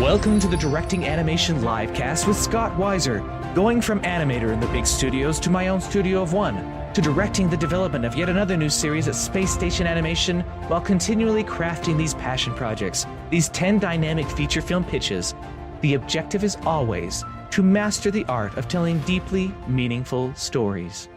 Welcome to the Directing Animation Livecast with Scott Weiser, going from animator in the big studios to my own studio of one, to directing the development of yet another new series at Space Station Animation, while continually crafting these passion projects, these 10 dynamic feature film pitches. The objective is always to master the art of telling deeply meaningful stories.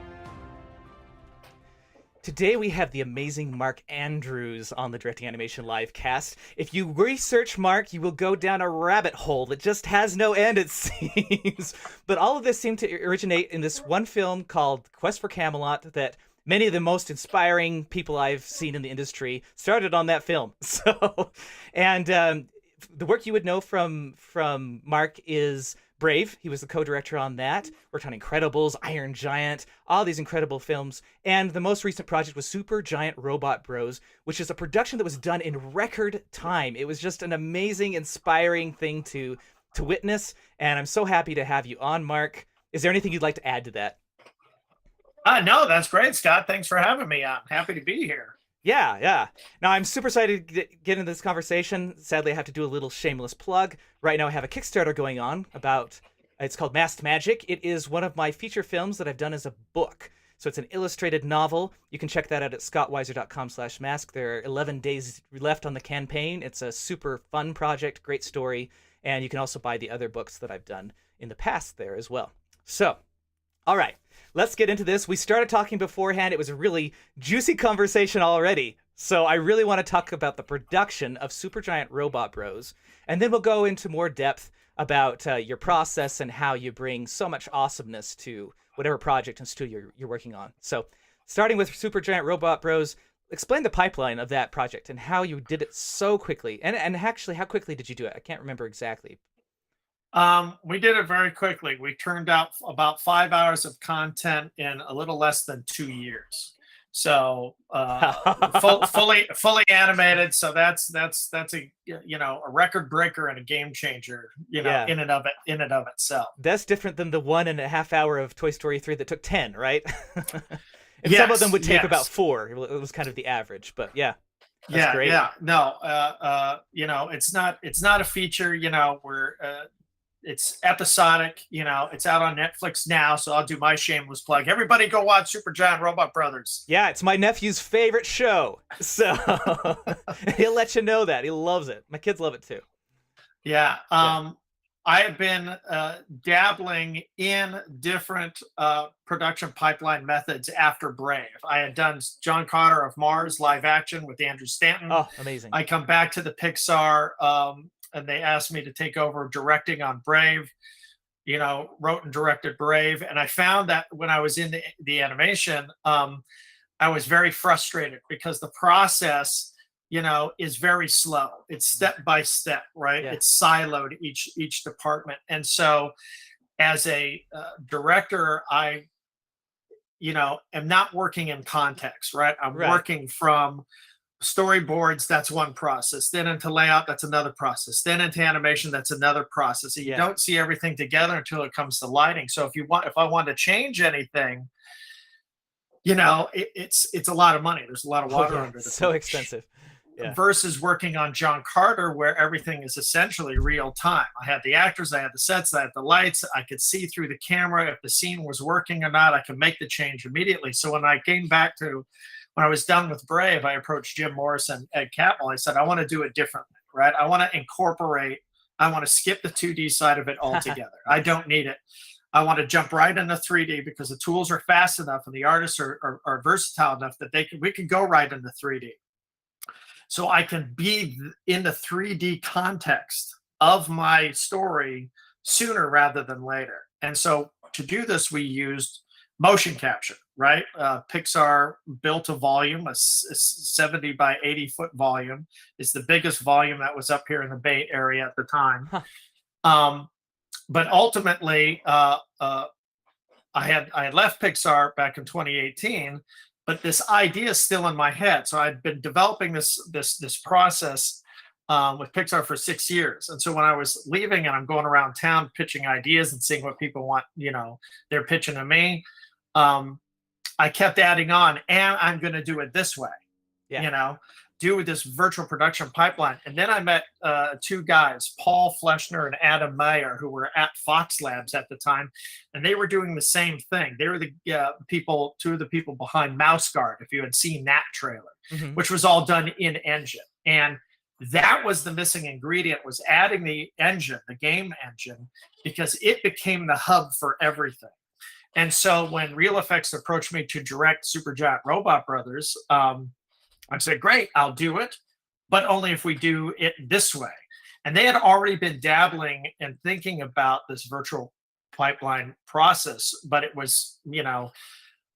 Today we have the amazing Mark Andrews on the Directing Animation Livecast. If you research Mark, you will go down a rabbit hole that just has no end, it seems. But all of this seemed to originate in this one film called Quest for Camelot that many of the most inspiring people I've seen in the industry started on that film. The work you would know from Mark is Brave. He was the co-director on that. Worked on Incredibles, Iron Giant, all these incredible films. And the most recent project was Super Giant Robot Bros, which is a production that was done in record time. It was just an amazing, inspiring thing to witness. And I'm so happy to have you on, Mark. Is there anything you'd like to add to that? No, that's great, Scott. Thanks for having me. I'm happy to be here. Yeah. Now, I'm super excited to get into this conversation. Sadly, I have to do a little shameless plug. Right now, I have a Kickstarter going on it's called Masked Magic. It is one of my feature films that I've done as a book. So it's an illustrated novel. You can check that out at scottweiser.com/mask. There are 11 days left on the campaign. It's a super fun project, great story. And you can also buy the other books that I've done in the past there as well. So, all right. Let's get into this. We started talking beforehand. It was a really juicy conversation already. So I really want to talk about the production of Supergiant Robot Bros. And then we'll go into more depth about your process and how you bring so much awesomeness to whatever project and studio you're working on. So starting with Supergiant Robot Bros, explain the pipeline of that project and how you did it so quickly. And actually, how quickly did you do it? I can't remember exactly. We did it very quickly. We turned out about 5 hours of content in a little less than 2 years. So fully animated. So that's a a record breaker and a game changer. In and of itself. That's different than the 1.5 hour of Toy Story 3 that took 10, right? And yes, some of them would take about 4. It was kind of the average, but yeah. That's great. No, it's not a feature. It's episodic, it's out on Netflix now, so I'll do my shameless plug. Everybody go watch Supergiant Robot Brothers. Yeah, it's my nephew's favorite show, so he'll let you know that. He loves it. My kids love it too. Yeah. I have been dabbling in different production pipeline methods after Brave. I had done John Carter of Mars live action with Andrew Stanton. Oh, amazing. I come back to the Pixar and they asked me to take over directing on Brave, wrote and directed Brave. And I found that when I was in the animation, I was very frustrated because the process, is very slow. It's step by step, right? Yeah. It's siloed each department. And so as a director, I, am not working in context, right? I'm working from storyboards, that's one process, then into layout, that's another process, then into animation, that's another process. You don't see everything together until it comes to lighting. So if I want to change anything, it's a lot of money. There's a lot of water under the so bridge. Expensive. Yeah. Versus working on John Carter, where everything is essentially real time. I had the actors, I had the sets, I had the lights, I could see through the camera if the scene was working or not. I could make the change immediately. So when I was done with Brave, I approached Jim Morris and Ed Catmull. I said, I want to do it differently, right? I want to skip the 2D side of it altogether. I don't need it. I want to jump right into 3D because the tools are fast enough and the artists are versatile enough that we can go right into 3D. So I can be in the 3D context of my story sooner rather than later. And so to do this, we used motion capture, right? Pixar built a volume, a 70 by 80 foot volume. It's the biggest volume that was up here in the Bay Area at the time. But ultimately, I had left Pixar back in 2018, but this idea is still in my head. So I'd been developing this process with Pixar for 6 years. And so when I was leaving and I'm going around town pitching ideas and seeing what people want, they're pitching to me, I kept adding on, and I'm going to do it this way, do this virtual production pipeline. And then I met two guys, Paul Fleschner and Adam Mayer, who were at Fox Labs at the time, and they were doing the same thing. They were the two of the people behind Mouse Guard, if you had seen that trailer, which was all done in engine. And that was the missing ingredient, was adding the engine, the game engine, because it became the hub for everything. And so when Real Effects approached me to direct Supergiant Robot Brothers, I said, great, I'll do it, but only if we do it this way. And they had already been dabbling and thinking about this virtual pipeline process, but it was,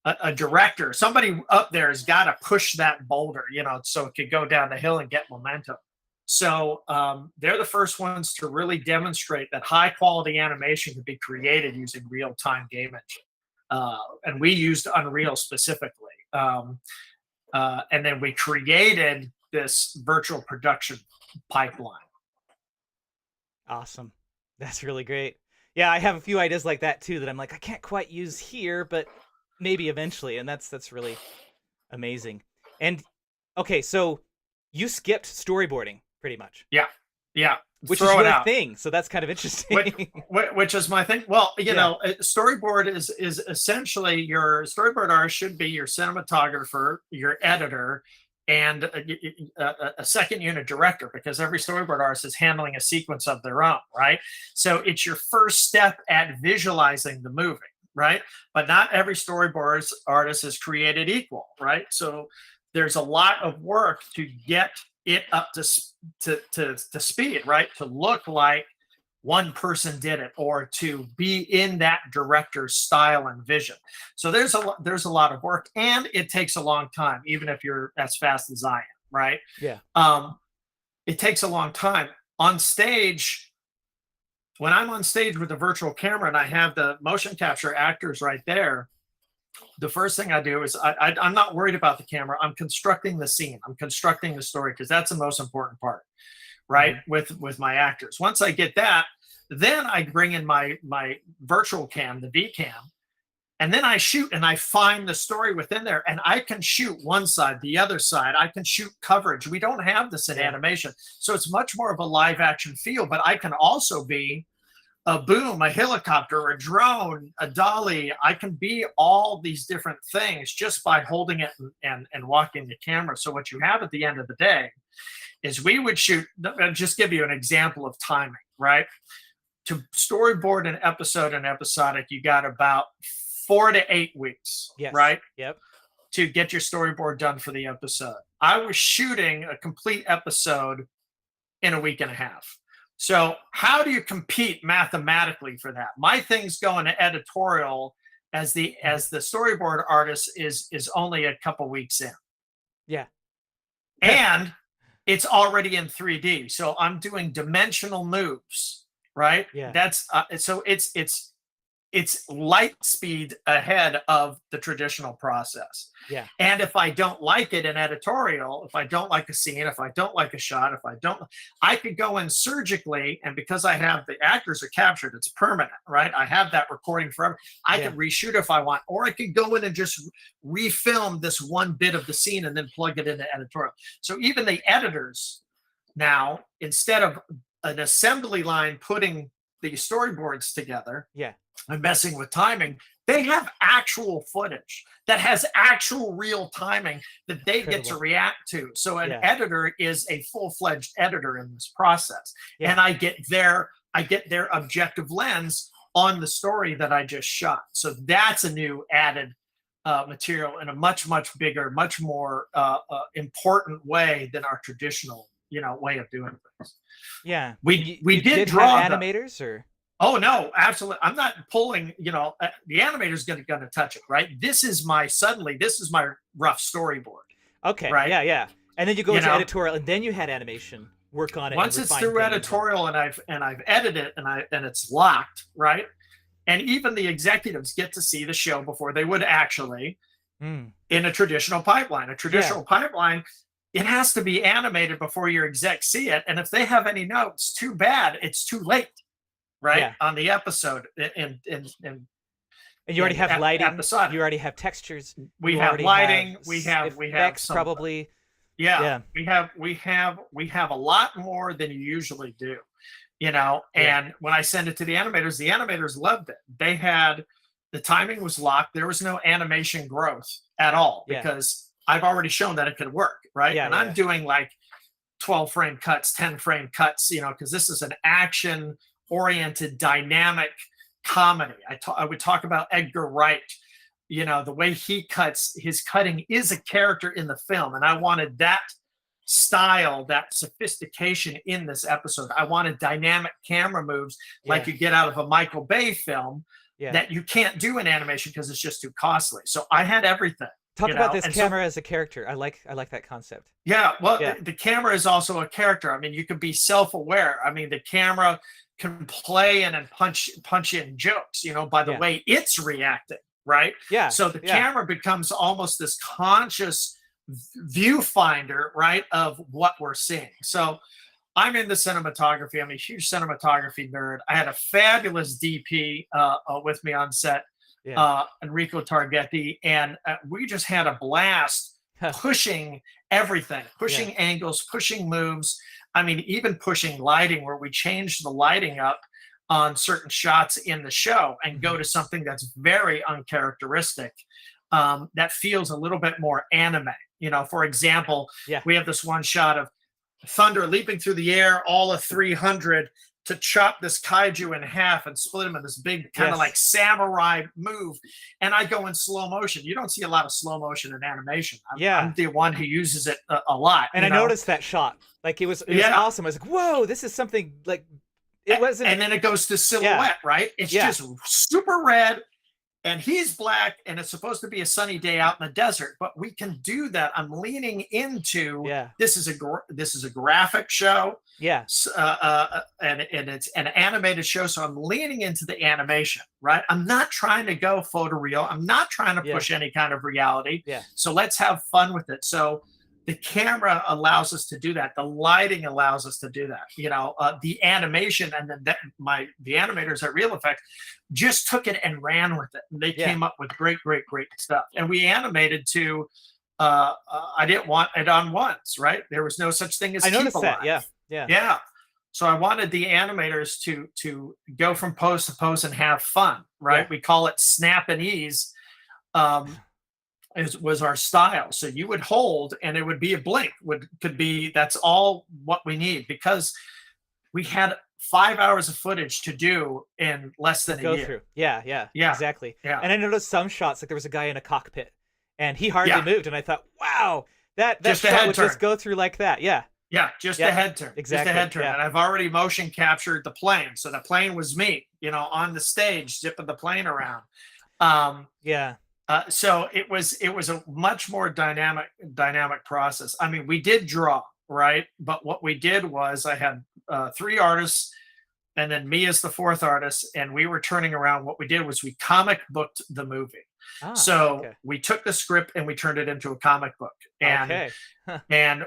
a director, somebody up there has got to push that boulder, so it could go down the hill and get momentum. So they're the first ones to really demonstrate that high quality animation can be created using real-time game engine. And we used Unreal specifically. And then we created this virtual production pipeline. Awesome. That's really great. Yeah, I have a few ideas like that too that I'm like, I can't quite use here, but maybe eventually. And that's really amazing. And okay, so you skipped storyboarding pretty much. Yeah. Which is your thing, so that's kind of interesting. Which is my thing. Well, storyboard is essentially, your storyboard artist should be your cinematographer, your editor, and a second unit director, because every storyboard artist is handling a sequence of their own, right? So it's your first step at visualizing the movie, right? But not every storyboard artist is created equal, right? So there's a lot of work to get it up to speed, right? To look like one person did it, or to be in that director's style and vision. So there's a lot of work, and it takes a long time, even if you're as fast as I am, right? Yeah. It takes a long time. On stage, when I'm on stage with a virtual camera and I have the motion capture actors right there, the first thing I do is I'm not worried about the camera. I'm constructing the scene. I'm constructing the story, because that's the most important part, right? With my actors. Once I get that, then I bring in my virtual cam, the V cam, and then I shoot and I find the story within there, and I can shoot one side, the other side. I can shoot coverage. We don't have this in animation, so it's much more of a live action feel. But I can also be a boom, a helicopter, a drone, a dolly. I can be all these different things just by holding it and walking the camera. So what you have at the end of the day is, we would shoot, I'll just give you an example of timing, right? To storyboard an episode in episodic, you got about 4 to 8 weeks, right? Yep. To get your storyboard done for the episode. I was shooting a complete episode in a week and a half. So how do you compete mathematically for that? My thing's going to editorial as the storyboard artist is only a couple weeks in. Yeah. And it's already in 3D. So I'm doing dimensional moves, right? Yeah. That's so it's light speed ahead of the traditional process. Yeah. And if I don't like it in editorial, if I don't like a scene, if I don't like a shot, I could go in surgically, and because I have the actors are captured, it's permanent, right? I have that recording forever. I can reshoot if I want, or I could go in and just refilm this one bit of the scene and then plug it into editorial. So even the editors now, instead of an assembly line putting the storyboards together, and messing with timing, they have actual footage that has actual real timing that they get to react to. So an editor is a full-fledged editor in this process. And I get their objective lens on the story that I just shot. So that's a new added material in a much, much bigger, much more important way than our traditional, way of doing things. Yeah. We you did draw animators or? Oh no, absolutely. I'm not pulling, the animator's going to touch it, right? This is my rough storyboard. Okay. Right? Yeah. And then you go into editorial, and then you had animation work on it. Once it's through editorial and I've edited it and it's locked, right? And even the executives get to see the show before they would actually in a traditional pipeline. A traditional pipeline, it has to be animated before your execs see it. And if they have any notes, too bad, it's too late. Right on the episode, and you already have lighting. Episodic. You already have textures. We have lighting. We have effects, probably. Yeah, Yeah. we have a lot more than you usually do, Yeah. and when I send it to the animators loved it. They had the timing was locked. There was no animation growth at all Yeah. because I've already shown that it could work, right? Yeah. And Yeah. I'm doing like 12 frame cuts, 10 frame cuts, because this is an action oriented dynamic comedy. I would talk about Edgar Wright, the way he cuts, his cutting is a character in the film. And I wanted that style, that sophistication in this episode. I wanted dynamic camera moves like Yeah. you get out of a Michael Bay film Yeah. that you can't do in animation because it's just too costly. So I had everything. Talk about this And camera as a character. I like that concept. yeah, well, Yeah. the camera is also a character. I mean, you could be self-aware. I mean, the camera can play in and punch in jokes, by the Yeah. way it's reacting, right? Yeah. So the Yeah. camera becomes almost this conscious viewfinder, right, of what we're seeing. So I'm into cinematography. I'm a huge cinematography nerd. I had a fabulous DP with me on set, Yeah. Enrico Targetti, and we just had a blast pushing everything, pushing angles, pushing moves. I mean, even pushing lighting, where we changed the lighting up on certain shots in the show and go to something that's very uncharacteristic, that feels a little bit more anime. For example, Yeah. we have this one shot of thunder leaping through the air, all of 300 to chop this kaiju in half and split him in this big kind of like samurai move. And I go in slow motion. You don't see a lot of slow motion in animation. I'm the one who uses it a lot. And I noticed that shot. Like it was awesome. I was like, whoa, this is something like it wasn't. And then it goes to silhouette, right? It's just super red. And he's black, and it's supposed to be a sunny day out in the desert, but we can do that. I'm leaning into this is a graphic show, and it's an animated show, so I'm leaning into the animation, right? I'm not trying to go photoreal. I'm not trying to push any kind of reality. So let's have fun with it. So the camera allows us to do that. The lighting allows us to do that. The animation, and then the animators at Real Effect just took it and ran with it. And they came up with great stuff. And we animated to. I didn't want it on ones, right? There was no such thing as I keep noticed alive. that. Yeah. So I wanted the animators to go from pose to pose and have fun, right? We call it snap and ease. Was our style. So you would hold and it would be a blink, that's all what we need, because we had 5 hours of footage to do in less than a year. Through. Yeah, exactly. Yeah. And I noticed some shots, like there was a guy in a cockpit and he hardly moved, and I thought, wow, that shot would just go through like that. Yeah, just a head turn. Exactly. Just a head turn. And I've already motion captured the plane. So the plane was me, on the stage, zipping the plane around. So it was a much more dynamic process. I mean, we did draw, right? But what we did was I had 3 artists and then me as the 4th artist, and we were turning around. What we did was we comic booked the movie. We took the script and we turned it into a comic book. And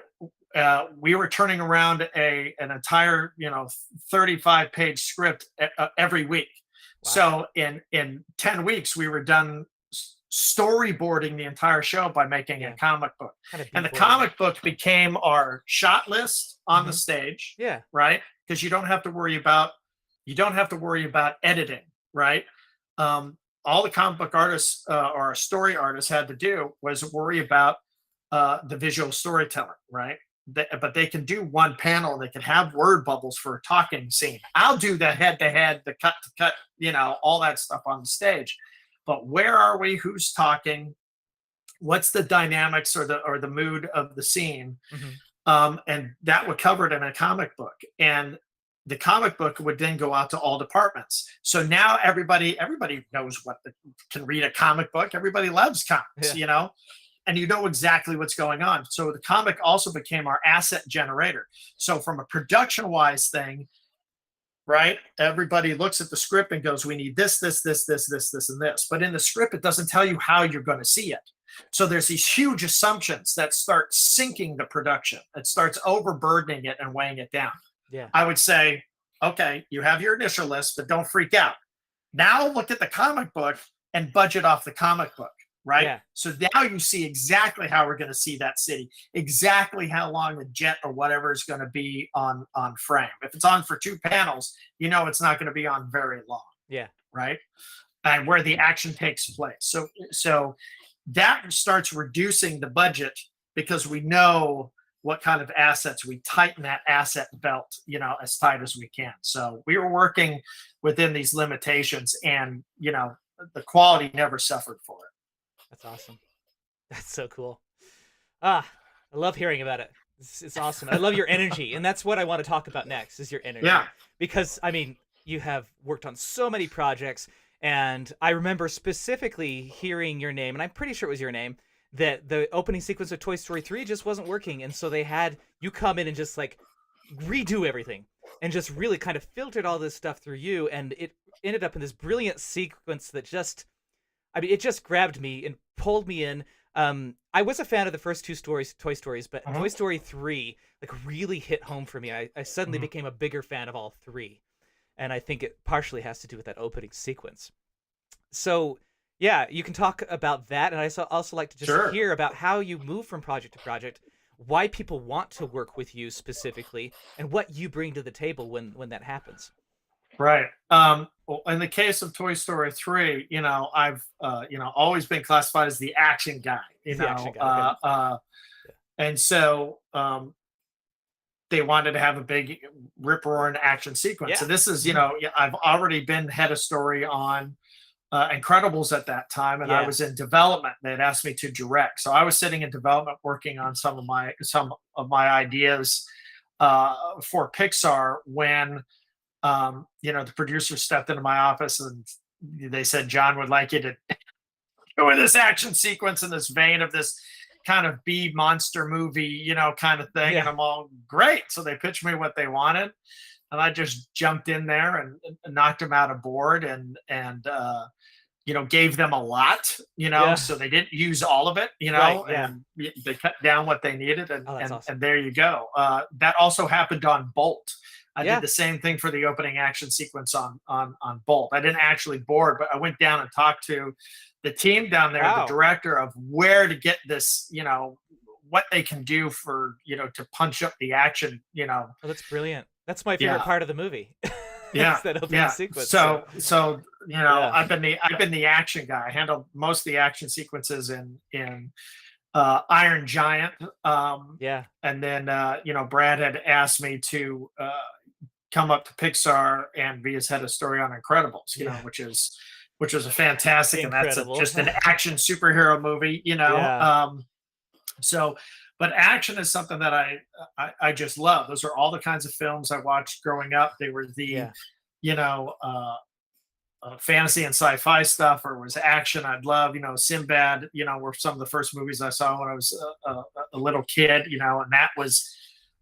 we were turning around an entire 35-page script every week. Wow. So in 10 weeks we were done storyboarding the entire show by making a comic book. And the comic book became our shot list on the stage. Right? Because you don't have to worry about editing, right? All the comic book artists or story artists had to do was worry about the visual storytelling, right? But they can do one panel. They can have word bubbles for a talking scene. I'll do the head-to-head, the cut-to-cut, all that stuff on the stage. But where are we? Who's talking? What's the dynamics or the mood of the scene? And that would cover it in a comic book. And the comic book would then go out to all departments. So now everybody knows can read a comic book. Everybody loves comics, and you know exactly what's going on. So the comic also became our asset generator. So from a production-wise thing, right? Everybody looks at the script and goes, we need this, and this. But in the script, it doesn't tell you how you're going to see it. So there's these huge assumptions that start sinking the production. It starts overburdening it and weighing it down. I would say, okay, you have your initial list, but don't freak out. Now look at the comic book and budget off the comic book. right? Yeah. So now you see exactly how we're going to see that city, exactly how long the jet or whatever is going to be on frame. If it's on for 2 panels, it's not going to be on very long, Yeah. right? And where the action takes place. So that starts reducing the budget because we know what kind of assets. We tighten that asset belt, as tight as we can. So we were working within these limitations, and the quality never suffered for it. That's awesome. That's so cool. Ah, I love hearing about it. It's awesome. I love your energy, and that's what I want to talk about next is your energy. Yeah. Because I mean, you have worked on so many projects, and I remember specifically hearing your name, and I'm pretty sure it was your name, that the opening sequence of Toy Story 3 just wasn't working, and so they had you come in and just like redo everything and just really kind of filtered all this stuff through you, and it ended up in this brilliant sequence that just it just grabbed me and pulled me in. I was a fan of the first 2 Toy Stories, but Toy Story 3 like really hit home for me. I suddenly became a bigger fan of all 3, and I think it partially has to do with that opening sequence. So, yeah, you can talk about that, and I also like to just hear about how you move from project to project, why people want to work with you specifically, and what you bring to the table when that happens. Right. Well, in the case of Toy Story 3, I've always been classified as the action guy. Action guy. Okay. And so they wanted to have a big rip roaring action sequence. Yeah. So this is, I've already been head of story on Incredibles at that time, and I was in development. They'd asked me to direct, so I was sitting in development working on some of my ideas for Pixar when. The producer stepped into my office and they said, John would like you to go in this action sequence in this vein of this kind of B monster movie, kind of thing. Yeah. And I'm all great. So they pitched me what they wanted. And I just jumped in there and knocked them out of board and gave them a lot, so they didn't use all of it, and they cut down what they needed. And, awesome. And there you go. That also happened on Bolt. I Yeah. did the same thing for the opening action sequence on Bolt. I didn't actually board, but I went down and talked to the team down there, the director, of where to get this, what they can do for, to punch up the action, Oh, that's brilliant. That's my favorite part of the movie. Yeah. That opening sequence. So I've been the action guy. I handled most of the action sequences in Iron Giant. And then Brad had asked me to come up to Pixar and be his head of story on Incredibles, which is a fantastic, Incredible. and that's just an action superhero movie, but action is something that I just love. Those are all the kinds of films I watched growing up. They were the fantasy and sci-fi stuff, or was action. I'd love, Sinbad, were some of the first movies I saw when I was a little kid, and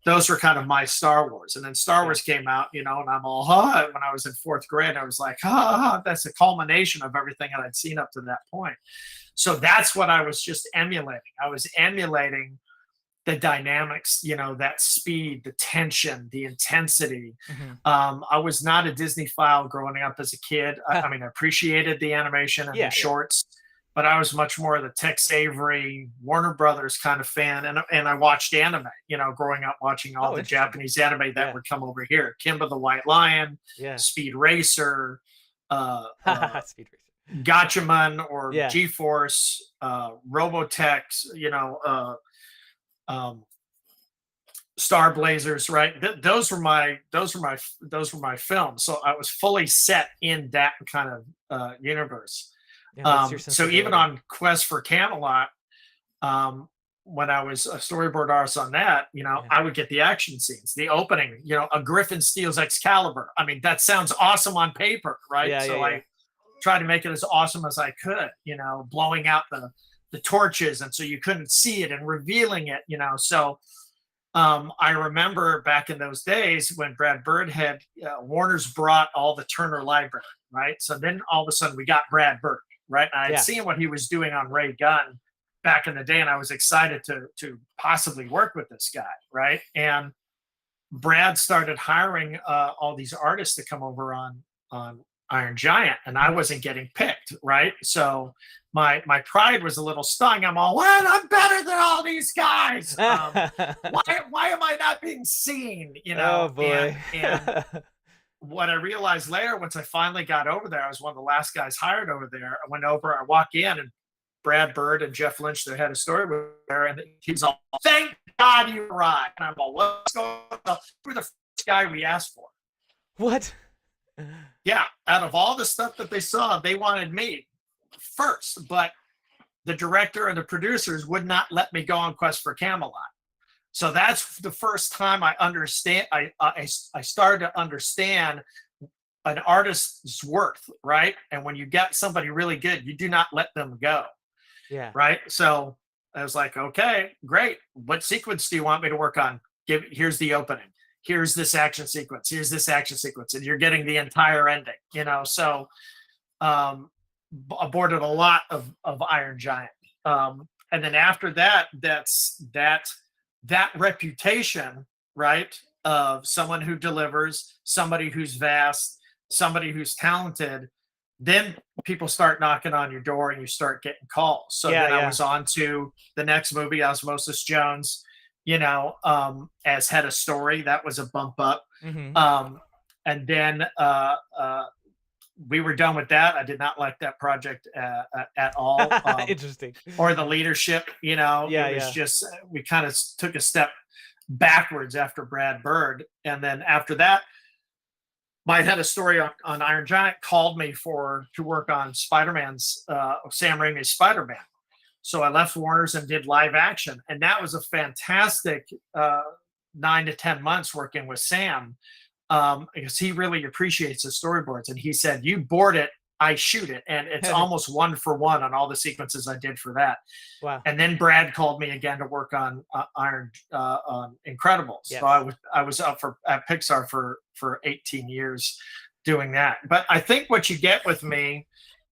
those were kind of my Star Wars. And then Star Wars came out, and I'm all, when I was in 4th grade, I was like, that's a culmination of everything that I'd seen up to that point. So that's what I was just emulating. I was emulating the dynamics, that speed, the tension, the intensity. I was not a Disney file growing up as a kid. I appreciated the animation and the shorts, but I was much more of the Tex Avery, Warner Brothers kind of fan. And I watched anime, growing up, watching all the Japanese anime that would come over here. Kimba the White Lion, Speed Racer, Speed Racer, Gatchaman or G-Force, Robotech, Star Blazers, right? Those were my films. So I was fully set in that kind of universe. So even on Quest for Camelot, when I was a storyboard artist on that, I would get the action scenes, the opening, a Griffin steals Excalibur. I mean, that sounds awesome on paper, right? I tried to make it as awesome as I could, blowing out the torches, and so you couldn't see it, and revealing it, so I remember back in those days when Brad Bird had Warner's brought all the Turner library, right? So then all of a sudden we got Brad Bird, right? And I had seen what he was doing on Ray Gunn back in the day, and I was excited to possibly work with this guy, right? And Brad started hiring all these artists to come over on Iron Giant, and I wasn't getting picked, right? So my pride was a little stung. I'm all, well, I'm better than all these guys. Why am I not being seen? You know, Oh boy. and what I realized later, once I finally got over there, I was one of the last guys hired over there. I went over, I walk in, and Brad Bird and Jeff Lynch, their head of story, were there, and he's all, thank God you arrived. And I'm all, what's going on? You're the first guy we asked for. What? Yeah, out of all the stuff that they saw, they wanted me first, but the director and the producers would not let me go on Quest for Camelot. So that's the first time I started to understand an artist's worth, right? And when you get somebody really good, you do not let them go. Yeah. Right. So I was like, okay, great. What sequence do you want me to work on? Here's the opening. Here's this action sequence. Here's this action sequence. And you're getting the entire ending, you know? So aborted a lot of Iron Giant. And then after that, that reputation, right, of someone who delivers, somebody who's vast, somebody who's talented, then people start knocking on your door and you start getting calls. So then I was on to the next movie, Osmosis Jones, you know, as head of story. That was a bump up. Mm-hmm. And then we were done with that. I did not like that project at all. Interesting. Or the leadership, you know, it was just, we kind of took a step backwards after Brad Bird. And then after that, my head of story on Iron Giant called me to work on Spider-Man's, Sam Raimi's Spider-Man. So I left Warner's and did live action. And that was a fantastic 9 to 10 months working with Sam, because he really appreciates the storyboards. And he said, you board it, I shoot it. And it's almost 1 for 1 on all the sequences I did for that. Wow. And then Brad called me again to work on Incredibles. Yes. So I was up at Pixar for 18 years doing that. But I think what you get with me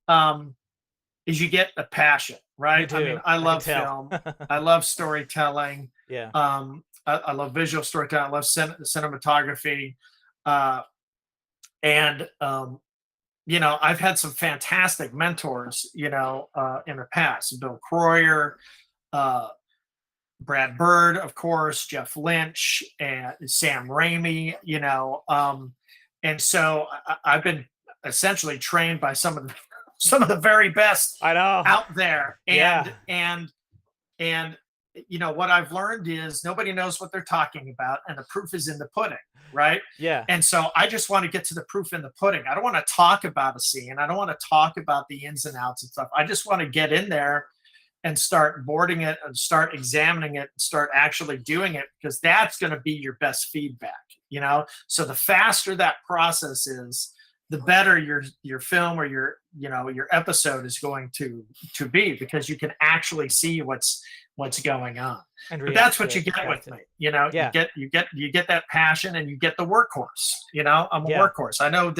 is you get the passion, right? I mean, I love film. I love storytelling. Yeah. I love visual storytelling. I love cinematography. You know, I've had some fantastic mentors, you know, in the past. Bill Croyer, Brad Bird, of course, Jeff Lynch, and Sam Raimi, you know. And so I've been essentially trained by some of the very best out there. And you know, what I've learned is nobody knows what they're talking about, and the proof is in the pudding, right? Yeah. And so I just want to get to the proof in the pudding. I don't want to talk about a scene. I don't want to talk about the ins and outs and stuff. I just want to get in there and start boarding it and start examining it and start actually doing it, because that's going to be your best feedback, you know? So the faster that process is, the better your film or your episode is going to be, because you can actually see what's going on. But that's what you get with me, you know. Yeah. You get that passion, and you get the workhorse. You know, I'm a workhorse. I know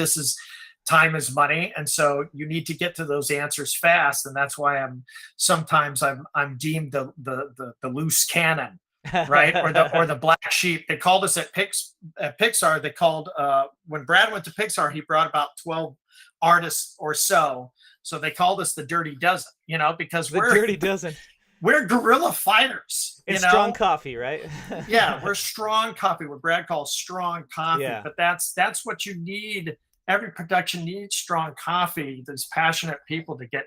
time is money, and so you need to get to those answers fast, and that's why I'm deemed the loose cannon, right? or the black sheep. They called us at Pixar. They called when Brad went to Pixar, he brought about 12 artists or so. So they called us the Dirty Dozen, you know, because we're Dirty Dozen. We're guerrilla fighters. It's strong coffee, right? Yeah, we're strong coffee. What Brad calls strong coffee. Yeah. But that's what you need. Every production needs strong coffee. There's passionate people to get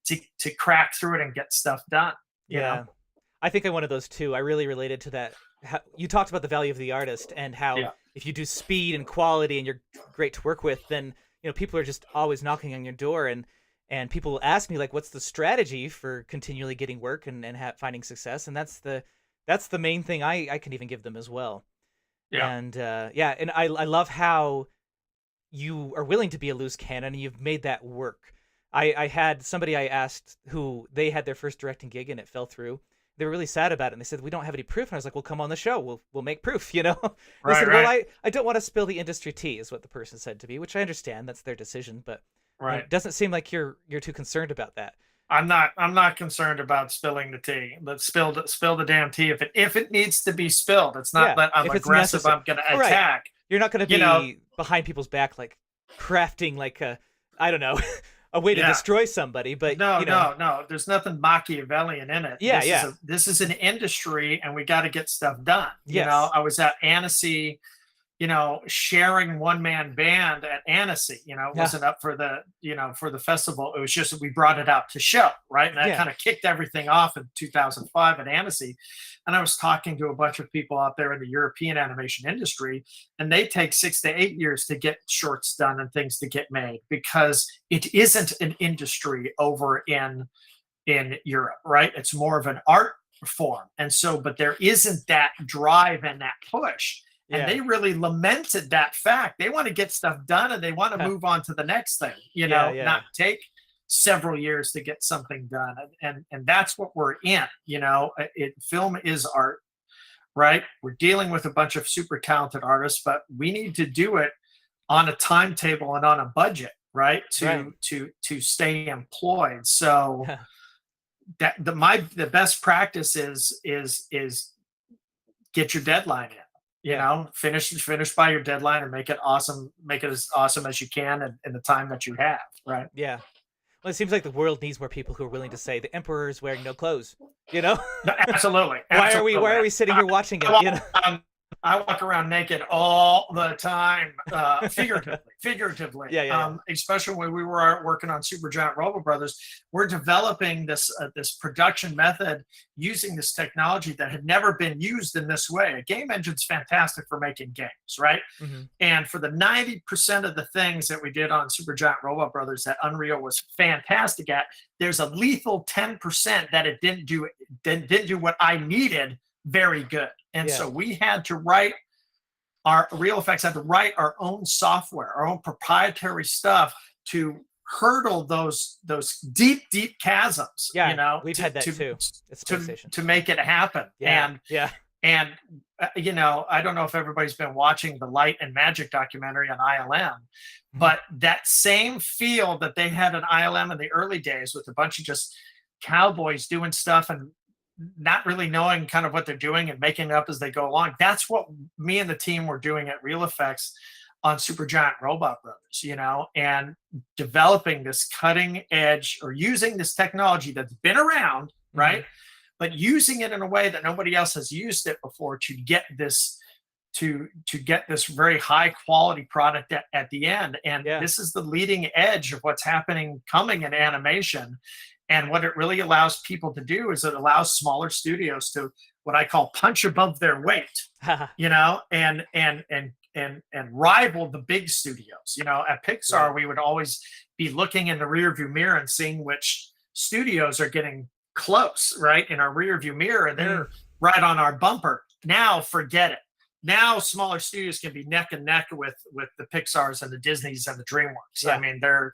to crack through it and get stuff done. You know? I think I'm one of those too. I really related to that. You talked about the value of the artist, and how if you do speed and quality and you're great to work with, then you know people are just always knocking on your door, and people will ask me, like, what's the strategy for continually getting work and finding success? And that's the main thing I can even give them as well. Yeah. And and I love how you are willing to be a loose cannon, and you've made that work. I had somebody I asked who they had their first directing gig and it fell through. They were really sad about it, and they said, we don't have any proof. And I was like, well, come on the show. We'll make proof, you know? They said, well, I don't want to spill the industry tea, is what the person said to me, which I understand. That's their decision, but it doesn't seem like you're too concerned about that. I'm not concerned about spilling the tea. Let's spill the damn tea if it needs to be spilled. It's not that I'm aggressive. I'm going to attack. You're not going to be behind people's back, like crafting like a I don't know, a way to Yeah. destroy somebody, but No, you know, no. There's nothing Machiavellian in it. yeah, yeah, This is an industry, and we got to get stuff done. yes, I was at Annecy, sharing one man band at Annecy. It yeah, wasn't up for for the festival. It was just we brought it out to show, right? And that yeah, kind of kicked everything off in 2005 at Annecy. And I was talking to a bunch of people out there in the European animation industry, and they take 6 to 8 years to get shorts done and things to get made because it isn't an industry over in Europe, right? It's more of an art form. And so, but there isn't that drive and that push. And yeah, they really lamented that fact. They want to get stuff done and they want to move on to the next thing, yeah, yeah, not take several years to get something done. And that's what we're in, film is art, right? We're dealing with a bunch of super talented artists, but we need to do it on a timetable and on a budget, right? right, To stay employed. So yeah, the best practice is get your deadline in. yeah. Finish by your deadline and make it awesome. Make it as awesome as you can in the time that you have. Right. Yeah. Well, it seems like the world needs more people who are willing to say the emperor is wearing no clothes. You know, No, absolutely. why are we sitting here watching it? You know, I walk around naked all the time, figuratively. Yeah, yeah, Especially when we were working on Supergiant Robo Brothers, we're developing this production method using this technology that had never been used in this way. A game engine's fantastic for making games, right? mm-hmm. And for the 90% of the things that we did on Supergiant Robo Brothers that Unreal was fantastic at, there's a lethal 10% that it didn't do what I needed very good. And Yeah. so we had to write Real Effects had to write our own software, our own proprietary stuff to hurdle those deep chasms. Yeah, we've had that too. At Space Station. To make it happen. Yeah, yeah, And I don't know if everybody's been watching the Light and Magic documentary on ILM, but that same feel that they had on ILM in the early days with a bunch of just cowboys doing stuff and not really knowing kind of what they're doing and making it up as they go along. That's what me and the team were doing at Real Effects on Supergiant Robot Brothers, and developing this cutting edge or using this technology that's been around, right? But using it in a way that nobody else has used it before to get this get this very high quality product at the end. And this is the leading edge of what's coming in animation. And what it really allows people to do is it allows smaller studios to what I call punch above their weight, and rival the big studios. At Pixar, we would always be looking in the rearview mirror and seeing which studios are getting close, right, in our rearview mirror, and they're right on our bumper. Now, forget it. Now, smaller studios can be neck and neck with the Pixars and the Disneys and the DreamWorks. I mean, they're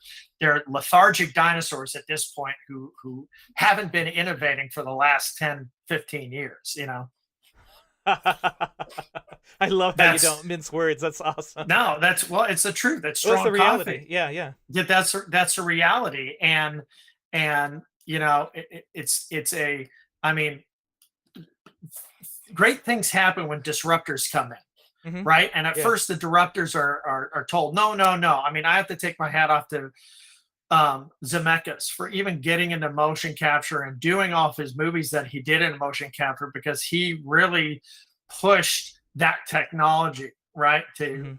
lethargic dinosaurs at this point who haven't been innovating for the last 10, 15 years. I love that you don't mince words. That's awesome. No, it's the truth. That's strong the reality. coffee. Yeah. That's a reality, and great things happen when disruptors come in, right? And at first, the disruptors are told, no. I mean, I have to take my hat off to Zemeckis for even getting into motion capture and doing all of his movies that he did in motion capture, because he really pushed that technology, right, to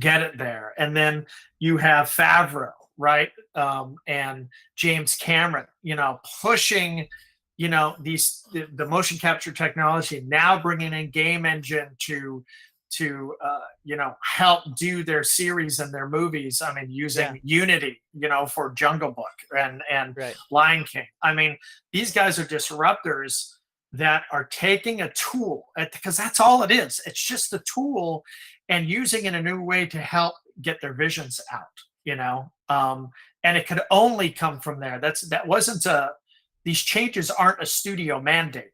get it there. And then you have Favreau, right, and James Cameron, pushing the motion capture technology, now bringing in game engine to help do their series and their movies. I mean, using Unity, for Jungle Book and Lion King. I mean, these guys are disruptors that are taking a tool, because that's all it is. It's just a tool, and using it in a new way to help get their visions out, and it could only come from there. These changes aren't a studio mandate.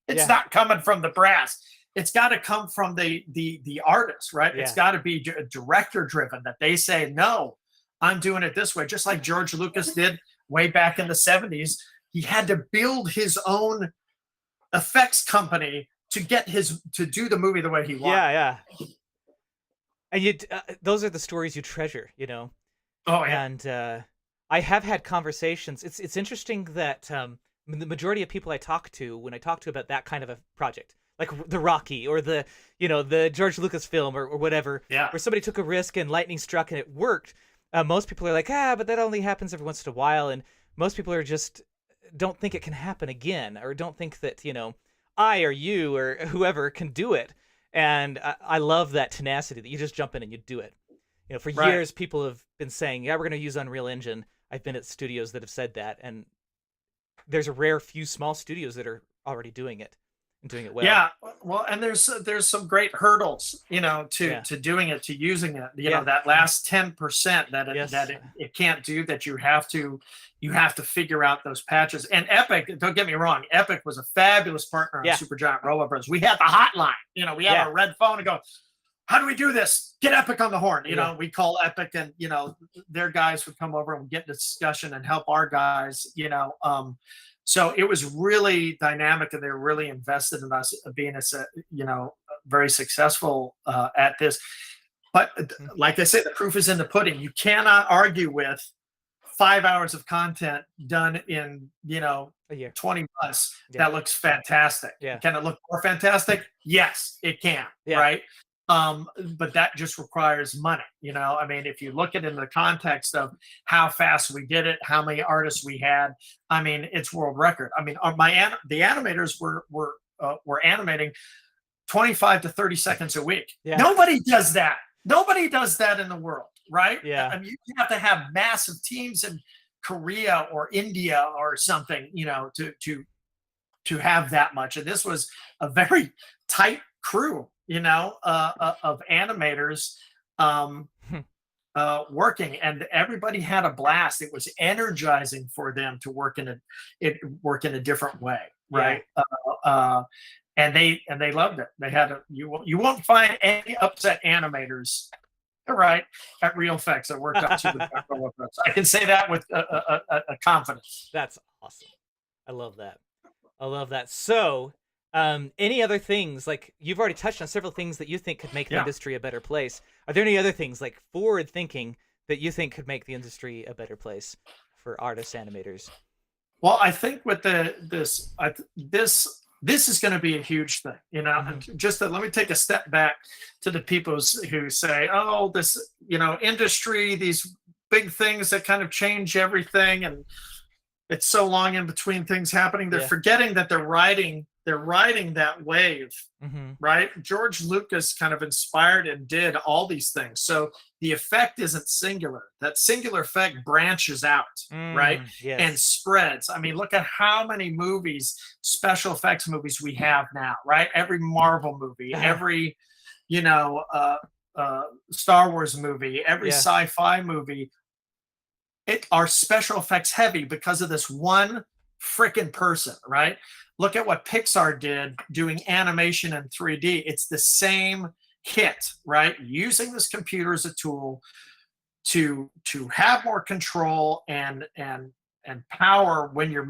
It's not coming from the brass. It's got to come from the artist, right? It's got to be director driven, that they say, no, I'm doing it this way. Just like George Lucas did way back in the 70s. He had to build his own effects company to do the movie the way he wanted. Yeah. And those are the stories you treasure, Oh yeah. And I have had conversations. It's interesting that the majority of people I talk to, when I talk to about that kind of a project, like the Rocky or the the George Lucas film or whatever, Yeah. where somebody took a risk and lightning struck and it worked, most people are like, but that only happens every once in a while, and most people are just don't think it can happen again, or don't think that I or you or whoever can do it. And I love that tenacity that you just jump in and you do it. For Right. years, people have been saying, yeah, we're going to use Unreal Engine. I've been at studios that have said that, and there's a rare few small studios that are already doing it and doing it well. Yeah, well, and there's some great hurdles, Yeah. to doing it, to using it. Yeah. That last 10% that Yes. it can't do, that you have to figure out those patches. And Epic, don't get me wrong, Epic was a fabulous partner on Yeah. Supergiant Robot Bros. We had the hotline, we had our red phone and go, how do we do this? Get Epic on the horn. We call Epic, and their guys would come over and we'd get in discussion and help our guys. So it was really dynamic, and they were really invested in us being very successful at this. But like I said, the proof is in the pudding. You cannot argue with 5 hours of content done in A year. 20 months. Yeah. That looks fantastic. Yeah. Can it look more fantastic? Yes, it can. Yeah. Right. But that just requires money. I mean, if you look at it in the context of how fast we did it, how many artists we had, I mean, it's world record. I mean, the animators were animating 25 to 30 seconds a week. Yeah. Nobody does that. Nobody does that in the world, right? Yeah. I mean, you have to have massive teams in Korea or India or something, to have that much. And this was a very tight crew, of animators working, and everybody had a blast. It was energizing for them to work in a different way, right? And they loved it. They had you won't find any upset animators, right, at Real Effects that worked on Super Robot Bros. I can say that with a confidence. That's awesome. I love that. So, any other things, like you've already touched on several things that you think could make the industry a better place. Are there any other things like forward thinking that you think could make the industry a better place for artists, animators? Well, I think with this is going to be a huge thing, And just let me take a step back to the people who say, oh, this, industry, these big things that kind of change everything, and it's so long in between things happening. They're forgetting that they're riding that wave, right? George Lucas kind of inspired and did all these things. So the effect isn't singular. That singular effect branches out, right? Yes. And spreads. I mean, look at how many special effects movies we have now, right? Every Marvel movie, every, Star Wars movie, every sci-fi movie, are special effects heavy because of this one freaking person, right? Look at what Pixar did doing animation in 3D. It's the same hit, right? Using this computer as a tool to have more control and power when you're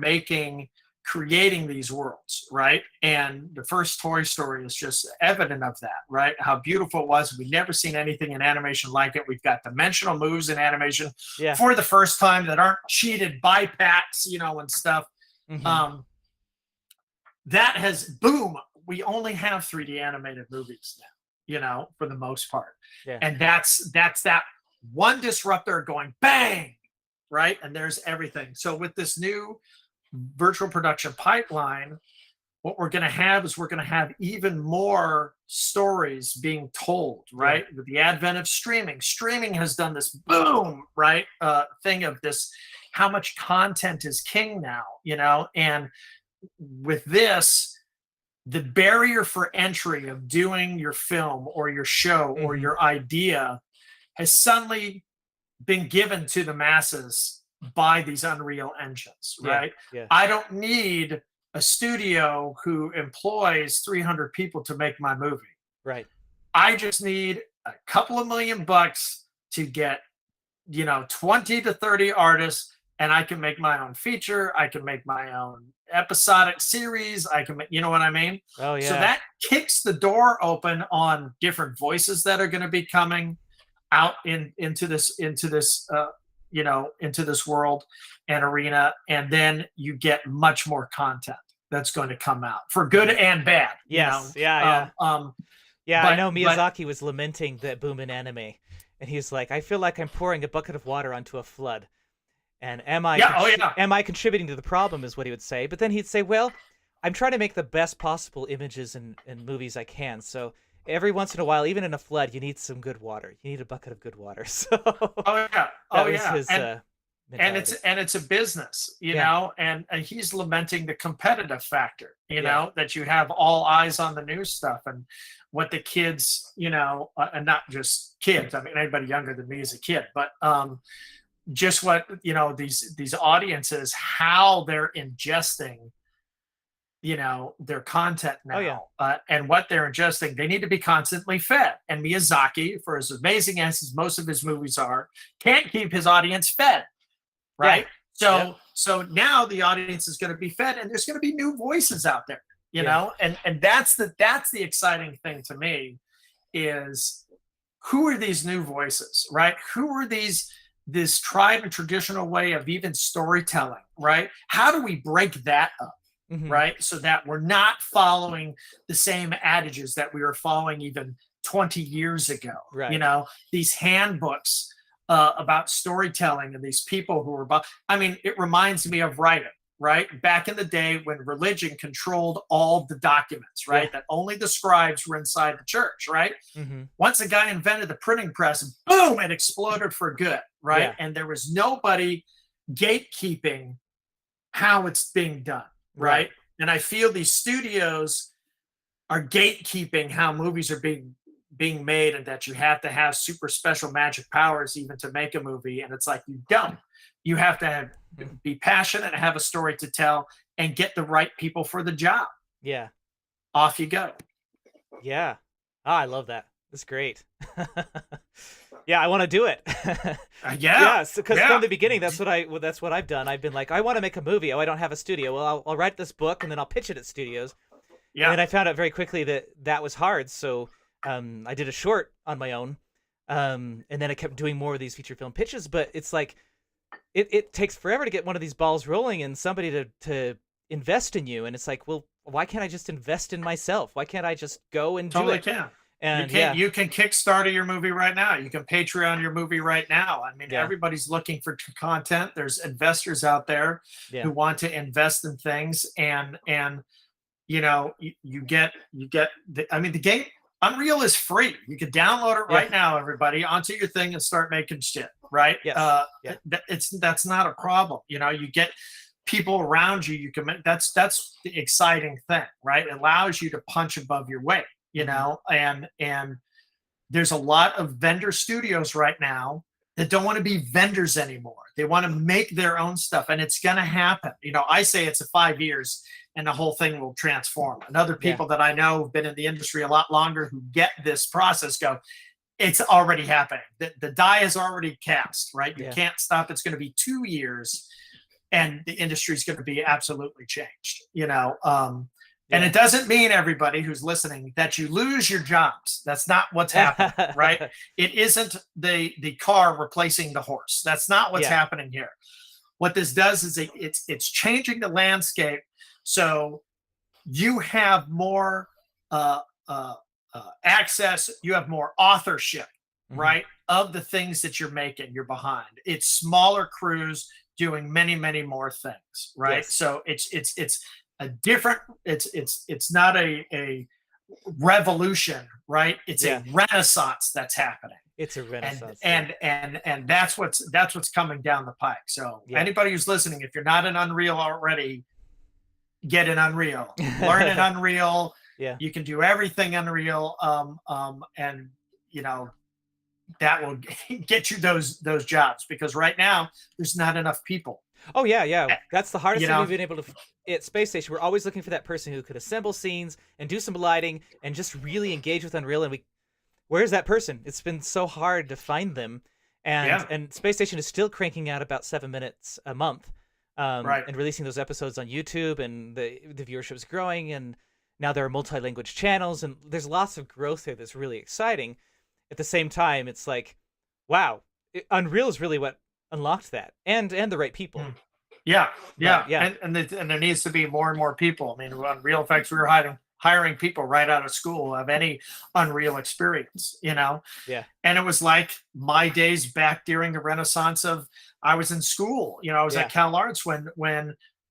creating these worlds, right? And the first Toy Story is just evident of that, right? How beautiful it was. We've never seen anything in animation like it. We've got dimensional moves in animation for the first time that aren't cheated bypacks, and stuff. That has boom. We only have 3D animated movies now, for the most part. Yeah. And that's that one disruptor going bang, right? And there's everything. So with this new virtual production pipeline, what we're going to have is we're going to have even more stories being told, right? With the advent of streaming has done this boom, right? Thing of this, how much content is king now, and with this, the barrier for entry of doing your film or your show or your idea has suddenly been given to the masses by these Unreal engines, right? I don't need a studio who employs 300 people to make my movie. Right. I just need a couple of $1,000,000 to get, 20 to 30 artists, and I can make my own feature. I can make my own episodic series. I can make, you know what I mean? Oh yeah. So that kicks the door open on different voices that are going to be coming out into this into this world and arena, and then you get much more content that's going to come out for good and bad. Yes, yeah. Yeah, I But know Miyazaki was lamenting the boom in anime, and he's like, I feel like I'm pouring a bucket of water onto a flood. And am I contributing to the problem is what he would say. But then he'd say, well, I'm trying to make the best possible images and movies I can. So every once in a while, even in a flood, you need some good water. You need a bucket of good water. So that was his and it's a business, and he's lamenting the competitive factor, that you have all eyes on the new stuff, and what the kids, and not just kids. I mean, anybody younger than me is a kid, but just what these audiences, how they're ingesting their content now. And what they're ingesting, they need to be constantly fed. And Miyazaki, for as amazing as most of his movies are, can't keep his audience fed, right? So now the audience is going to be fed, and there's going to be new voices out there, know, and that's the exciting thing to me, is who are these new voices, right? Who are this tried and traditional way of even storytelling, right? How do we break that up? Right? So that we're not following the same adages that we were following even 20 years ago. Right. These handbooks about storytelling, and these people who were it reminds me of writing, right? Back in the day when religion controlled all the documents, right? That only the scribes were inside the church, right? Once a guy invented the printing press, boom, it exploded for good, right? And there was nobody gatekeeping how it's being done. Right. And I feel these studios are gatekeeping how movies are being made, and that you have to have super special magic powers even to make a movie. And it's like, you don't. You have to be passionate and have a story to tell, and get the right people for the job. Yeah. Off you go. Yeah. Oh, I love that. That's great. Yeah, I want to do it. Because from the beginning, that's what I've done. I've been like, I want to make a movie. Oh, I don't have a studio. Well, I'll write this book, and then I'll pitch it at studios. Yeah. And I found out very quickly that was hard. So I did a short on my own, and then I kept doing more of these feature film pitches. But it's like it takes forever to get one of these balls rolling, and somebody to invest in you. And it's like, well, why can't I just invest in myself? Why can't I just go and do it? Can. And you can Kickstarter your movie right now. You can Patreon your movie right now. I mean, everybody's looking for content. There's investors out there who want to invest in things, and you get the game. Unreal is free. You can download it right now, everybody, onto your thing and start making shit. Right? That's not a problem. You get people around you. You can make, that's the exciting thing, right? It allows you to punch above your weight. And there's a lot of vendor studios right now that don't want to be vendors anymore. They want to make their own stuff, and it's going to happen. I say it's 5 years and the whole thing will transform. And other people that I know have been in the industry a lot longer, who get this process, go, it's already happening. The die is already cast, right? You can't stop. It's going to be 2 years, and the industry is going to be absolutely changed, And it doesn't mean, everybody who's listening, that you lose your jobs. That's not what's happening, right? It isn't the car replacing the horse. That's not what's happening here. What this does is it's changing the landscape, so you have more access, you have more authorship, right, of the things that you're making. You're behind. It's smaller crews doing many, many more things, right? So it's a different, it's not a revolution, right? It's a renaissance that's happening. It's a renaissance. And that's what's coming down the pike. So anybody who's listening, if you're not in Unreal already, get in Unreal. Learn in Unreal. You can do everything Unreal. And that will get you those jobs, because right now there's not enough people. Oh yeah. That's the hardest thing we've been able to. At Space Station, we're always looking for that person who could assemble scenes and do some lighting and just really engage with Unreal. And where's that person? It's been so hard to find them. And Space Station is still cranking out about 7 minutes a month, and releasing those episodes on YouTube, and the viewership is growing. And now there are multi-language channels, and there's lots of growth there that's really exciting. At the same time, it's like, wow, Unreal is really what unlocked that, and the right people. Yeah, yeah, But, yeah. and there needs to be more and more people. I mean, on Real Effects, we were hiring people right out of school who have any Unreal experience, Yeah. And it was like my days back during the Renaissance of I was in school. I was at Cal Arts when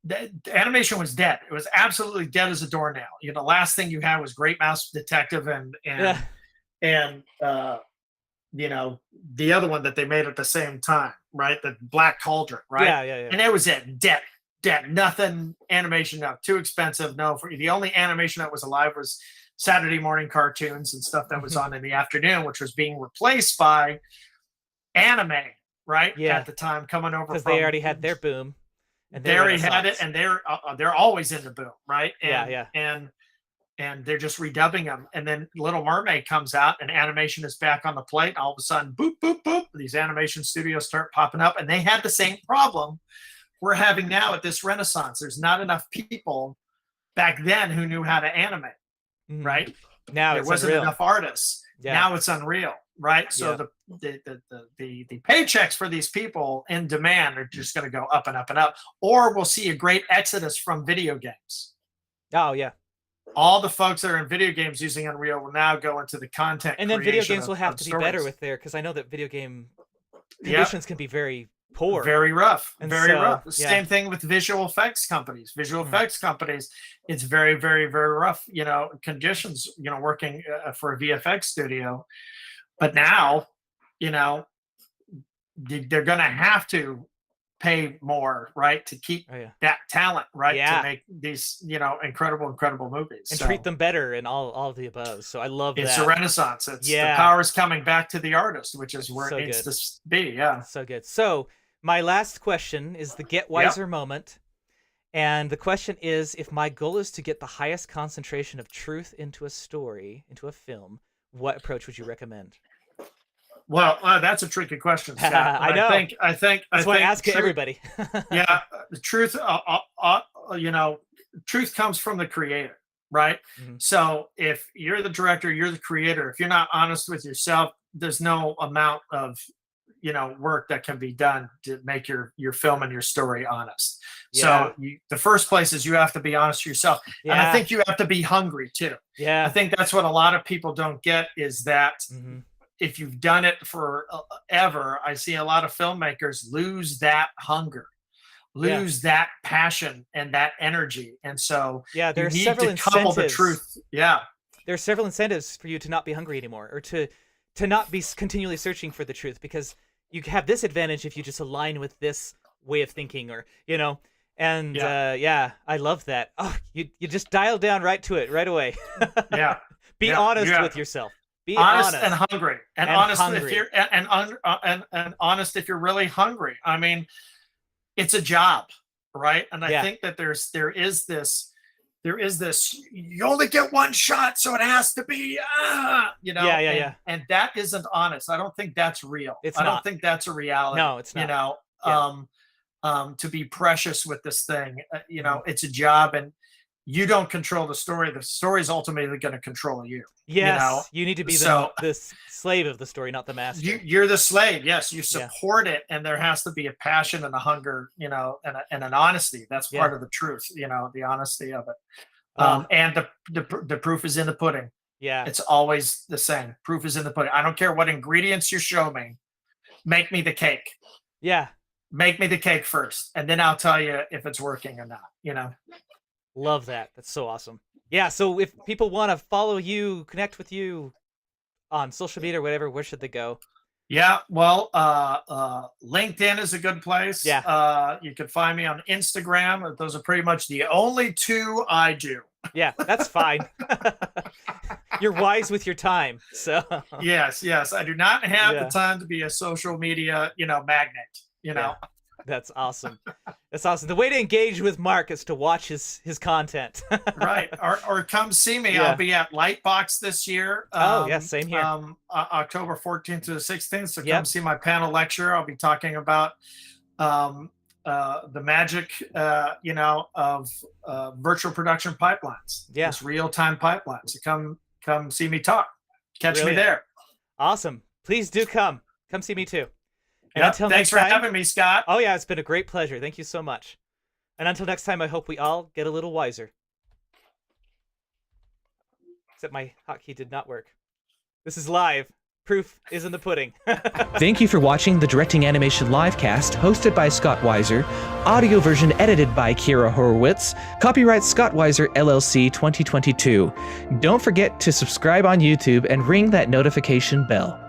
the animation was dead. It was absolutely dead as a doornail. The last thing you had was Great Mouse Detective Yeah. and the other one that they made at the same time, right? The Black Cauldron, right? Yeah. And it was it, dead. Nothing animation, no, too expensive. No, for the only animation that was alive was Saturday morning cartoons and stuff that was on in the afternoon, which was being replaced by anime, right? Yeah. At the time, coming over Because from they already had their boom. And they already had it, and they're always in the boom, right? And they're just redubbing them. And then Little Mermaid comes out, and animation is back on the plate. And all of a sudden, boop, boop, boop, these animation studios start popping up, and they had the same problem we're having now at this Renaissance. There's not enough people back then who knew how to animate, right? Now there wasn't enough artists. Yeah. Now it's unreal, right? So the paychecks for these people in demand are just going to go up and up and up, or we'll see a great exodus from video games. Oh yeah. All the folks that are in video games using Unreal will now go into the content. And then video games will have to be better with because I know that video game conditions can be very poor, very rough, and very rough. Same thing with visual effects companies. Effects companies, it's very, very, very rough. Conditions. Working for a VFX studio, but now, they're going to have to pay more, right, to keep that talent, right, to make these, incredible movies and treat them better and all of the above. So I love it's that. a renaissance. It's the power is coming back to the artist, which is where it needs to be. Yeah, so good. So my last question is the Get Wiser moment, and the question is: if my goal is to get the highest concentration of truth into a story, into a film, what approach would you recommend? Well, that's a tricky question, Scott. I know. I think that's why I ask everybody. Yeah, the truth. Truth comes from the creator, right? So if you're the director, you're the creator. If you're not honest with yourself, there's no amount of work that can be done to make your film and your story honest. So the first place is you have to be honest with yourself, and I think you have to be hungry too. Yeah, I think that's what a lot of people don't get is that. If you've done it for ever, I see a lot of filmmakers lose that hunger, lose that passion and that energy. And so there are you several need to couple the truth. Yeah. There are several incentives for you to not be hungry anymore, or to not be continually searching for the truth, because you have this advantage if you just align with this way of thinking, or, and I love that. Oh, you just dial down right to it right away. Yeah. Be honest with yourself. Be honest and hungry, and honest hungry. if you're and honest if you're really hungry. I mean, it's a job, right? And I think that there is this you only get one shot, so it has to be and that isn't honest. I don't think that's real. I don't think that's a reality. No, it's not. To be precious with this thing, it's a job, and you don't control the story. The story is ultimately going to control you. Yes, you need to be the slave of the story, not the master. You're the slave. Yes, you support it, and there has to be a passion and a hunger, and an honesty. That's part of the truth. The honesty of it. And the proof is in the pudding. Yeah, it's always the same. Proof is in the pudding. I don't care what ingredients you show me. Make me the cake. Yeah, make me the cake first, and then I'll tell you if it's working or not. Love that. That's so awesome. Yeah, so if people want to follow you, connect with you on social media or whatever, where should they go? Yeah, well, LinkedIn is a good place. Yeah. You can find me on Instagram. Those are pretty much the only two I do. Yeah, that's fine. You're wise with your time. So Yes. I do not have the time to be a social media, magnet, That's awesome. That's awesome. The way to engage with Mark is to watch his content. Right. Or come see me. I'll be at Lightbox this year. Same here. October 14th to the 16th. So come see my panel lecture. I'll be talking about the magic, of virtual production pipelines. Yeah. It's real-time pipelines. So come see me talk. Catch me there. Awesome. Please do come. Come see me too. And until Thanks next for time, having me, Scott. Oh yeah, it's been a great pleasure. Thank you so much. And until next time, I hope we all get a little wiser. Except my hotkey did not work. This is live. Proof is in the pudding. Thank you for watching the Directing Animation Livecast, hosted by Scott Weiser. Audio version edited by Kira Horowitz. Copyright Scott Weiser LLC 2022. Don't forget to subscribe on YouTube and ring that notification bell.